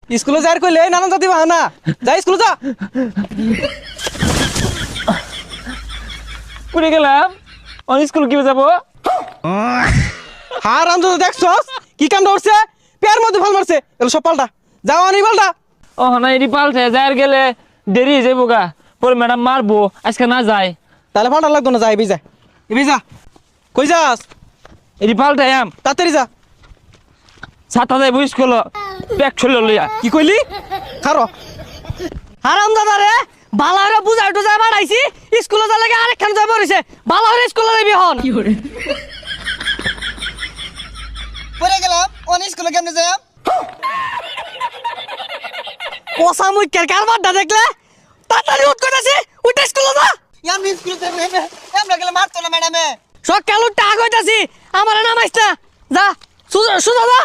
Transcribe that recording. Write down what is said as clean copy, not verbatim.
স্কুলে যাই কইলে নানান জাতি বাহানা যাই স্কুলে যা পড়ে গেলাম স্কুল কি যাবো হার আনন্দ দেখছস কি কাণ্ড করছে পেয়ার মধ্যে ভাল মারছে এগুলো সব পাল্টা যাও আনি পাল্টা ও না এটি পাল্টে যাই গেলে দেরি হয়ে যাবো গা পরে ম্যাডাম মারবো আজকে না যায় তাহলে পাল্টা লাগতো না যা এবি যা কই যাস এটি পাল্টে আম তাড়াতাড়ি যা ছাতা যাই বই স্কুল ব্যাগ ছড়ল লইয়া কি কইলি খারো হারাম দাদা রে বালা হরে বুঝাই টুজাই বাড়াইছি স্কুলে যা লাগে আরেকখান যাই পড়েছে বালা হরে স্কুলে যাবি হন পড়ে গেলাম অন স্কুলে কেমনে যাই পোষা মুখের কারবারটা দেখলে তাড়াতাড়ি উঠ কইতাছি উঠে স্কুলে যা আমি স্কুলে যাই আমরা গেলে মারতো না ম্যাডামে সকাল উঠতে আগ হইতাছি আমার নামাইছ না যা সুজা সুজা যা